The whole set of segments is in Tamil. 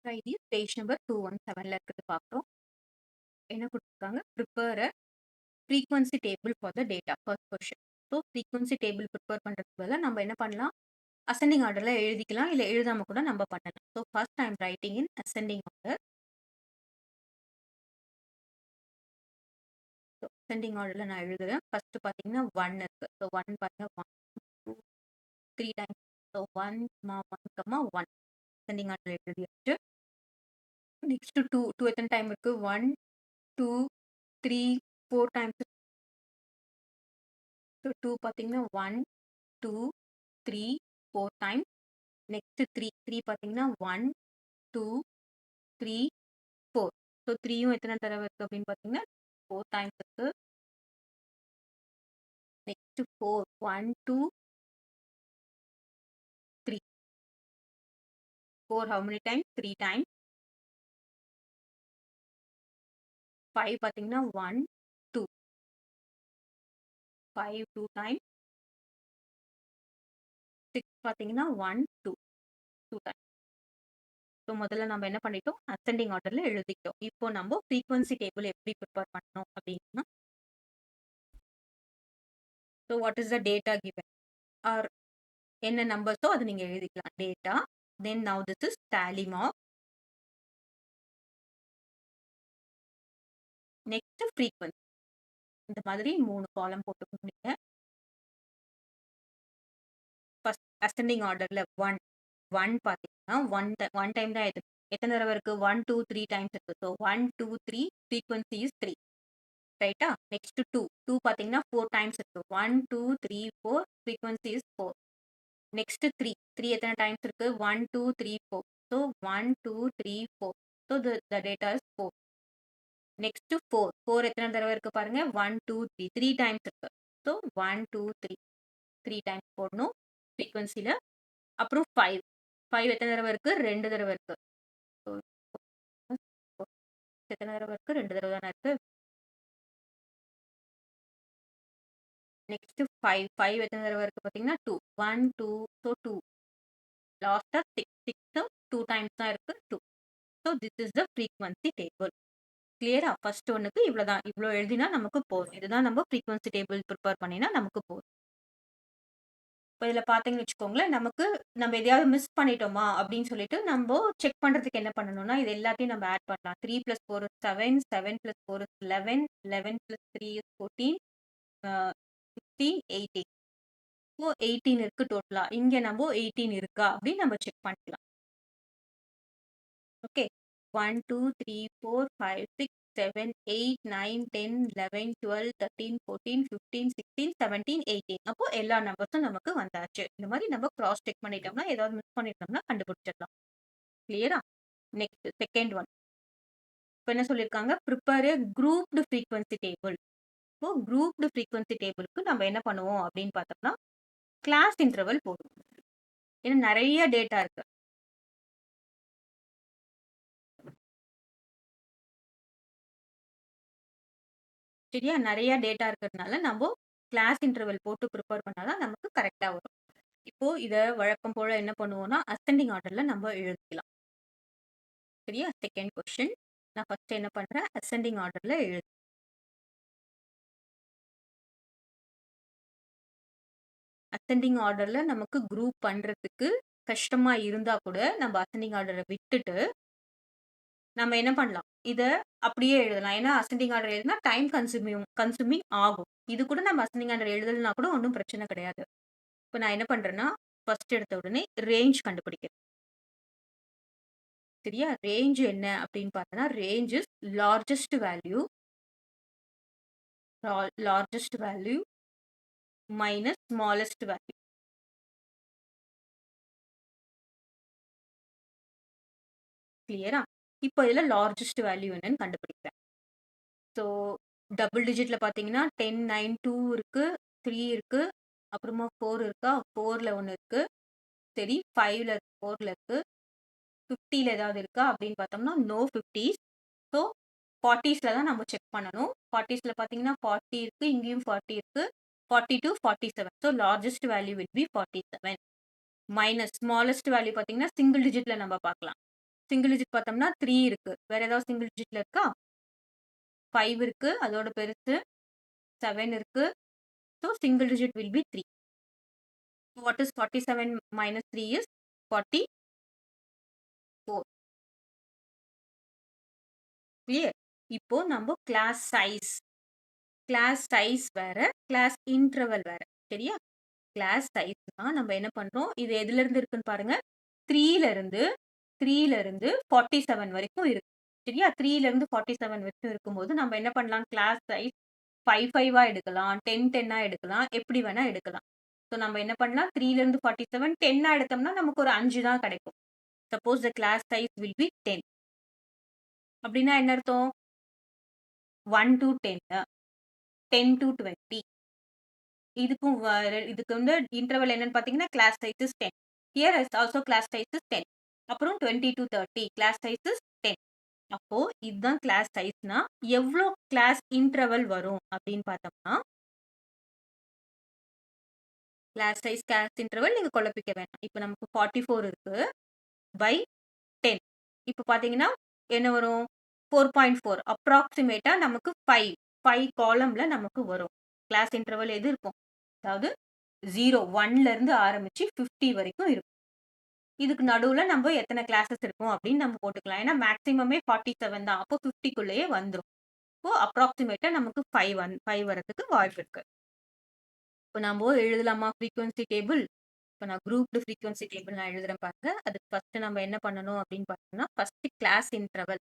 இது பேஜ் நம்பர் 217ல இருக்கிறது பார்க்குறோம். என்ன குடுத்துருக்காங்க? Prepare a frequency table for the data. First question. So frequency table prepare பண்றதுக்கு பதிலா நம்ம என்ன பண்ணலாம்? அசெண்டிங் ஆர்டர்ல எழுதிக்கலாம். இல்ல எழுதாம கூட நம்ம பண்ணலாம். So first I am writing in ascending order. So ascending ஆர்டர்ல நான் எழுதுறேன். ஃபர்ஸ்ட் பார்த்தீங்கன்னா 1 இருக்கு. ஸோ 1 பாருங்க 1, 2, 3 டைம்ஸ். ஸோ 1, 1, 1 அசெண்டிங் ஆர்டர்ல எழுதியாச்சு. நெக்ஸ்ட் 2, 2 எத்தன டைம் இருக்கு? 1, 2, 3, 4 டைம்ஸ். ஸோ 2 பார்த்தீங்கன்னா 1, 2, 3, 4 டைம்ஸ். நெக்ஸ்ட் 3, 3 பார்த்தீங்கன்னா 1, 2, 3, 4. ஸோ 3யும் எத்தனை தடவை இருக்கு அப்படின்னு பார்த்தீங்கன்னா 4 டைம்ஸ் இருக்கு. Next 4, 1, 2, 3. 4 how many times? 3 times. 5 பார்த்தீங்கன்னா 1, 2. 5 2 times. 6 பார்த்தீங்கன்னா 1, 2. 2 times. ஸோ முதல்ல நம்ம என்ன பண்ணிட்டோம்? அசெண்டிங் ஆர்டர்ல எழுதிட்டோம். இப்போ நம்ம ஃப்ரீக்வன்சி டேபிள் எப்படி ப்ரிப்பேர் பண்ணணும் அப்படின்னா, so what is the data given or என்ன நம்பர்ஸோ அதை நீங்க எழுதிக்கலாம். Data, then now this is tally mark, next frequency. இந்த மாதிரி 3 காலம் போட்டுக்கணும் நீங்க. ஃபர்ஸ்ட் அசெண்டிங் ஆர்டர்ல 1 1 பார்த்தீங்கன்னா 1 டைம் தான் எத்தனை தடவை இருக்கு? 1, 2, 3 டைம்ஸ் இருக்கு. So 1, 2, 3 frequency is 3. ரைட்டா? நெக்ஸ்ட் 2 2 பார்த்தீங்கன்னா 4 டைம்ஸ் இருக்கு. 1, 2, 3, 4 ஃப்ரீக்வன்சி இஸ் 4. நெக்ஸ்ட் 3 3 எத்தனை டைம்ஸ் இருக்கு? 1, 2, 3, 4. So 1, 2, 3, 4. So the data is 4. Next 4 4 எத்தனை தடவை இருக்கு பாருங்க? 1, 2, 3 3 டைம்ஸ் இருக்கு. ஸோ 1, 2, 3 3 டைம்ஸ் போடணும் ஃப்ரீக்வன்சில. அப்புறம் 5 5 எத்தனை தடவை இருக்கு? 2 தடவை இருக்கு. ஸோ எத்தனை தடவை இருக்கு? 2 தடவை தானே இருக்கு. நெக்ஸ்ட் 5 5 எத்தனை தடவை இருக்கு பார்த்தீங்கன்னா 2 1, 2. ஸோ 2 லாஸ்டா 6 6 2 டைம்ஸ் தான் இருக்கு. 2. So this is the frequency table. கிளியரா? ஃபர்ஸ்ட் ஒன்னுக்கு இவ்வளவுதான். இவ்வளோ எழுதினா நமக்கு போதும். இதுதான் நம்ம ஃப்ரீக்வன்சி டேபிள் ப்ரிப்பேர் பண்ணினா நமக்கு போதும். இப்போ இதில் பார்த்தீங்கன்னு வச்சுக்கோங்களேன், நமக்கு நம்ம எதையாவது மிஸ் பண்ணிட்டோமா அப்படின்னு சொல்லிட்டு நம்ம செக் பண்ணுறதுக்கு என்ன பண்ணணும்னா, இது எல்லாத்தையும் நம்ம ஆட் பண்ணலாம். 3 + 4 is 7, 7 + 4 is 11, 11 + 3 is 14, 16, 18. ஸோ 18 இருக்கு டோட்டலா. இங்க நம்ம 18 இருக்கா அப்படின்னு நம்ம செக் பண்ணிக்கலாம். ஓகே. 1, 2, 3, 4, 5, 6, 7, 8, 9, 10, 11, 12, 13, 14, 15, 16, 17, 18. அப்போ எல்லா நம்பர்ஸும் நமக்கு வந்தாச்சு. இந்த மாதிரி நம்ம கிராஸ் செக் பண்ணிட்டோம்னா, ஏதாவது மிஸ் பண்ணிட்டோம்னா கண்டுபிடிச்சிடலாம். கிளியரா? Next second one. இப்போ என்ன சொல்லியிருக்காங்க? ப்ரிப்பேர் எ குரூப்டு ஃப்ரீக்வன்சி டேபிள். இப்போ குரூப்டு ஃப்ரீக்வன்சி டேபிளுக்கு நம்ம என்ன பண்ணுவோம் அப்படின்னு பார்த்தோம்னா, கிளாஸ் இன்டர்வல் போடுவோம். ஏன்னா நிறைய டேட்டா இருக்கு. சரியா? நெறைய டேட்டா இருக்கிறதுனால நம்ப கிளாஸ் இன்டர்வல் போட்டு ப்ரிப்பேர் பண்ணா தான் நமக்கு கரெக்ட்டா வரும். இப்போ இத வழக்கம் போல என்ன பண்ணுவோம்னா, அசெண்டிங் ஆர்டர்ல நம்ம எழுதிக்கலாம். சரியா? Second question. நான் ஃபர்ஸ்ட் என்ன பண்றேன்? அசெண்டிங் ஆர்டர்ல அசெண்டிங் ஆர்டர்ல நமக்கு குரூப் பண்றதுக்கு கஷ்டமா இருந்தா கூட, நம்ம அசெண்டிங் ஆர்டர விட்டுட்டு, நம்ம என்ன பண்ணலாம்? இத அப்படியே எழுதலாம். ஏன்னா அசெண்டிங் ஆர்டர் எழுதினா டைம் கன்சூமிங் ஆகும். இது கூட நம்ம அசெண்டிங் ஆர்டர் எழுதலனா கூட ஒண்ணும் பிரச்சனை கிடையாது. இப்ப நான் என்ன பண்றேன்னா, ஃபர்ஸ்ட் எடுத்த உடனே ரேஞ்ச் கண்டுபிடிக்கிறேன். சரியா? ரேஞ்ச் என்ன அப்படின்னு பார்த்தோம்னா, range is largest value largest value minus smallest value. கிளியரா? இப்போ இதுல லார்ஜஸ்ட் வேல்யூ என்னன்னு கண்டுபிடிக்கிறேன். ஸோ டபுள் டிஜிட்ல பார்த்தீங்கன்னா 10, 9, 2 இருக்கு, 3 இருக்கு, அப்புறமா 4 இருக்கா? 4ல 1 இருக்கு. சரி 5ல 4ல இருக்கு. 50ல ஏதாவது இருக்கா அப்படின்னு பார்த்தோம்னா, நோ 50s. ஸோ 40ஸ்ல தான் நம்ம செக் பண்ணணும். 40ஸ்ல பார்த்தீங்கன்னா 40 இருக்கு, இங்கேயும் 40 இருக்கு. 42, 47. So largest value will be 47. Minus smallest value பார்த்தீங்கன்னா, சிங்கிள் டிஜிட்ல நம்ம பார்க்கலாம். சிங்கிள் டிஜிட் பார்த்தோம்னா 3 இருக்கு. வேற ஏதாவது சிங்கிள் டிஜிட்ல இருக்கா? 5 இருக்கு. அதோட பெருசு 7 இருக்கு. So single digit will be 3. What is 47 minus 3 is 44. Clear? இப்போ நம்ம கிளாஸ் சைஸ் வேற, கிளாஸ் இன்டர்வல் வேற. சரியா? கிளாஸ் சைஸ்னா நம்ம என்ன பண்றோம்? இது எதுல இருந்து இருக்குன்னு பாருங்க. 3ல இருந்து 3ல இருந்து 47 வரைக்கும் இருக்கு. சரியா? 3ல இருந்து 47 வரைக்கும் இருக்கும்போது நம்ம என்ன பண்ணலாம்? கிளாஸ் சைஸ் 5 5ஆ எடுக்கலாம். 10 10ஆ எடுக்கலாம். எப்படி வேணா எடுக்கலாம். ஸோ நம்ம என்ன பண்ணலாம்? 3ல இருந்து 47 10ஆ எடுத்தோம்னா நமக்கு ஒரு 5 தான் கிடைக்கும். Suppose the class size will be 10. அப்படின்னா என்ன அர்த்தம்? 1 to 10, 10 to 20. இதுக்கு வந்து இன்டர்வல் என்னன்னு பார்த்தீங்கன்னா class size is 10. Here is also class size is 10. அப்புறம் 20 to 30 கிளாஸ் சைஸ் இஸ் 10. அப்போ இதுதான் கிளாஸ் சைஸ்னா எவ்வளோ கிளாஸ் இன்டர்வல் வரும் அப்படின்னு பார்த்தோம்னா கிளாஸ் சைஸ் கிளாஸ் இன்டர்வல் நீங்க குழப்பிக்க வேணாம். இப்போ நமக்கு 44 இருக்கு பை 10. இப்போ பார்த்தீங்கன்னா என்ன வரும்? 4.4 அப்ராக்சிமேட்டா நமக்கு 5 காலம்ல நமக்கு வரும். கிளாஸ் இன்டர்வல் எது இருக்கும்? அதாவது 0 1ல இருந்து ஆரம்பிச்சு 50 வரைக்கும் இருக்கும். இதுக்கு நடுவுல நம்ம எத்தனை கிளாஸஸ் இருக்கும் அப்படின்னு நம்ம போட்டுக்கலாம். ஏன்னா மேக்ஸிமமே 47 தான். அப்போ 50க்குள்ளேயே வந்துரும். இப்போ அப்ராக்சிமேட்டா நமக்கு 5 வரதுக்கு வாய்ப்பு இருக்கு. இப்போ நம்ம எழுதலாமா ஃப்ரீக்வன்சி டேபிள்? இப்போ நான் குரூப்டு ஃப்ரீக்வன்சி டேபிள் நான் எழுதுறேன் பாருங்க. அதுக்கு ஃபர்ஸ்ட் நம்ம என்ன பண்ணணும் அப்படின்னு பார்த்தோம்னா first class interval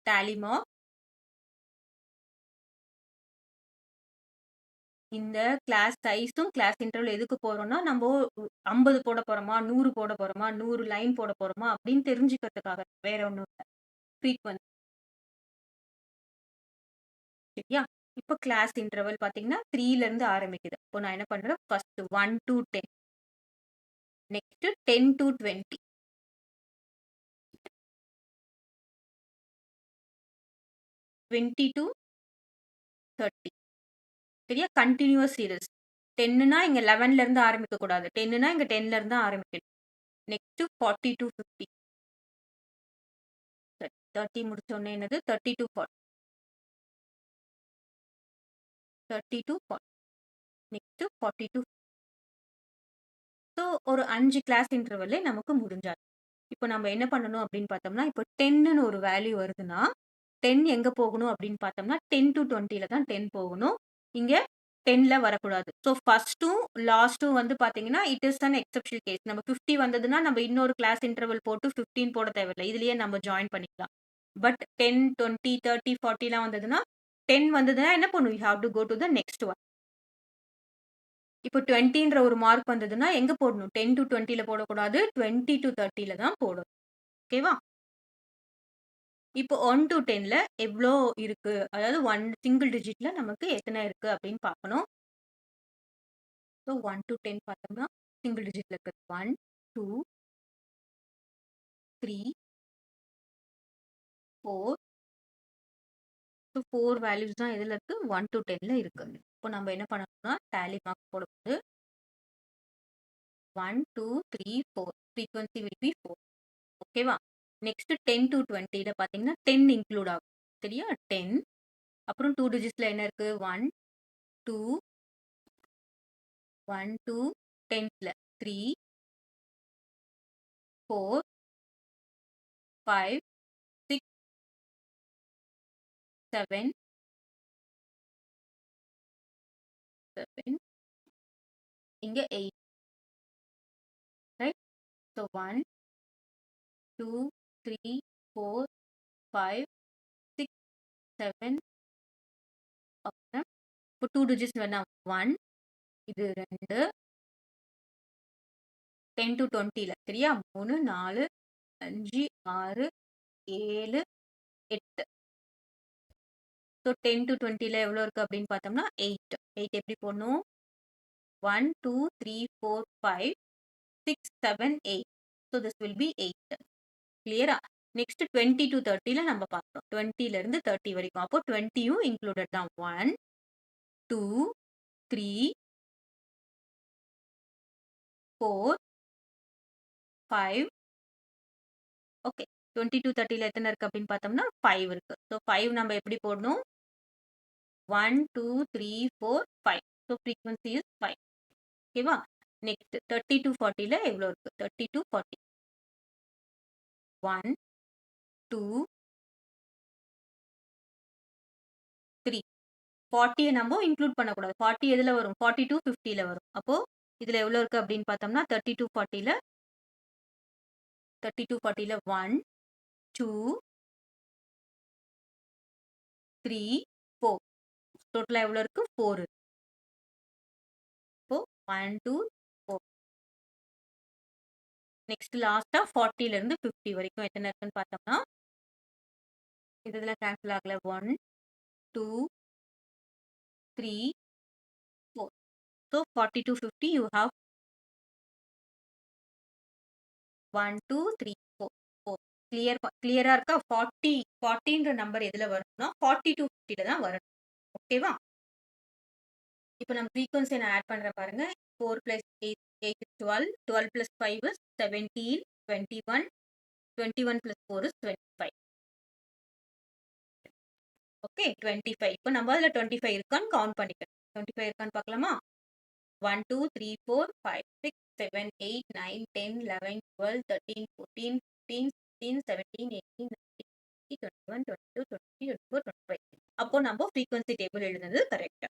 tally mark இந்த கிளாஸ் சைஸும் கிளாஸ் இன்டர்வல் எதுக்கு போறோம்னா நம்ம 50 போட போறோமா 100 போட போறோமா 100 லைன் போட போறோமா அப்படின்னு தெரிஞ்சுக்கிறதுக்காக வேற ஒன்றும் இல்லை ஃப்ரீக்வன்சி. சரியா? இப்போ கிளாஸ் இன்டர்வல் பார்த்தீங்கன்னா 3ல இருந்து ஆரம்பிக்குது. இப்போ நான் என்ன பண்றேன்? First 1 to 10, next 10 to 20, 20 to 30. சரியா? Continuous series. 10னா இங்க 11ல இருந்து ஆரம்பிக்க கூடாது. 10னா இங்க 10ல இருந்து தான் ஆரம்பிக்கணும். Next 40 to 50. 30 முடிச்ச உடனே என்னது? 30 to 40. 30 to 40. Next 40 to. So ஒரு 5 கிளாஸ் இன்டர்வல்லே நமக்கு முடிஞ்சாச்சு. இப்போ நம்ம என்ன பண்ணணும் அப்படின்னு பார்த்தோம்னா இப்போ 10ன்னு ஒரு வேல்யூ வருதுன்னா 10 எங்க போகணும் அப்படின்னு பார்த்தோம்னா 10 to 20ல தான் 10 போகணும். இங்க 10ல வரக்கூடாது. ஸோ ஃபர்ஸ்ட்டும் லாஸ்ட்டும் வந்து பார்த்தீங்கன்னா இட் இஸ் அன் எக்செப்ஷனல் கேஸ். நம்ம 50 வந்ததுன்னா நம்ம இன்னொரு கிளாஸ் இன்டர்வல் போட்டு 15 போட தேவையில்லை. இதுலயே நம்ம ஜாயின் பண்ணிக்கலாம். பட் 10 20 30 40லாம் வந்ததுன்னா 10 வந்ததுன்னா என்ன பண்ணும்? You have to go to the next one. இப்போ 20ன்ற ஒரு மார்க் வந்ததுன்னா எங்க போடணும்? 10 to 20ல போடக்கூடாது. 20 to 30ல தான் போடணும். ஓகேவா? இப்போ 1 to 10ல எவ்வளோ இருக்கு? அதாவது 1 சிங்கிள் டிஜிட்ல நமக்கு எத்தனை இருக்கு அப்படின்னு பார்க்கணும். ஸோ 1 to 10 பார்த்தோம்னா சிங்கிள் டிஜிட்ல இருக்கு. 1 2 3 4. ஸோ 4 வேல்யூஸ் தான் எதுல இருக்கு? 1 to 10ல இருக்கு. இப்போ நம்ம என்ன பண்ணணும்னா டேலி மார்க் போடும்போது 1 2 3 4 ஃப்ரீக்வன்சி வில் பி 4. ஓகேவா? நெக்ஸ்ட் 10 to 20ல பார்த்தீங்கன்னா 10 இன்க்ளூட் ஆகும். சரியா? 10 அப்புறம் 2 டிஜிட்ஸ்ல என்ன இருக்கு? 1 2 1 2 10ல 3 4 5 6 7 7 இங்க 8. ரைட்? ஸோ 1 2 3 4 5 6 7 அப்புறம் இப்போ 2 டிஜிட்ஸ் வேணா 1 இது 2 10 to 20ல சரியா? 3 4 5 6 7 8. ஸோ 10 to 20ல எவ்வளோ இருக்கு அப்படின்னு பார்த்தோம்னா 8. 8 எப்படி போடணும்? 1 2 3 4 5 6 7 8. So this will be 8. கிளியரா? நெக்ஸ்ட் 20 to 30ல நம்ம பார்க்குறோம். 20ல இருந்து 30 வரைக்கும். அப்போ 20யும் இன்க்ளூடட் தான். 1 2 3 4, 5. ஓகே. 22, 30ல எத்தன இருக்கு அப்படின்னு பார்த்தோம்னா 5 இருக்கு. ஸோ 5 நம்ம எப்படி போடணும்? 1, 2, 3, 4, 5. So frequency is 5. ஓகேவா? நெக்ஸ்ட் 30 to 40ல எவ்வளோ இருக்கு? 30 to 40. 1, 2, 3. 40ய நம்ம இன்க்ளூட் பண்ணக்கூடாது. 40 எதுல வரும்? 40 to 50ல வரும். அப்போ இதுல எவ்வளோ இருக்கு அப்படின்னு பார்த்தோம்னா 30 to 40ல 1, 2, 3, 4. டோட்டலா எவ்வளோ இருக்கு? 4 இருக்கு. இப்போ 1, 2, 4. நெக்ஸ்ட் லாஸ்ட்டா 40ல இருந்து 50 வரைக்கும் எத்தனை இருக்குன்னு பார்த்தோம்னா இதுல கேன்சல் ஆகல. 1, 2, 3, 4. So 40 to 50 you have 1, 2, 3, 4. 4. கிளியரா இருக்கா? 40ன்ற நம்பர் எதுல வரும்னா 40 to 50ல தான் வரும். ஓகேவா? இப்போ நம்ம ஃப்ரீக்வன்சி நான் ஆட் பண்றேன் பாருங்க. 4 plus 8 is 12. 12 plus 5 is 17, 21. 21 plus 4 is 25. Okay 25. இப்போ நம்ம அதுல 25 இருக்கான்னு கவுண்ட் பண்ணிக்கலாம். 25 இருக்கான்னு பார்க்கலாமா? 1, 2, 3, 4, 5, 6, 7, 8, 9, 10, 11, 12, 13, 14, 15, 16, 17, 18, 19, 20, 21, 22, 23, 24, 25. அப்போ நம்ம ஃப்ரீக்வன்சி டேபிள் எழுதுனது கரெக்ட்.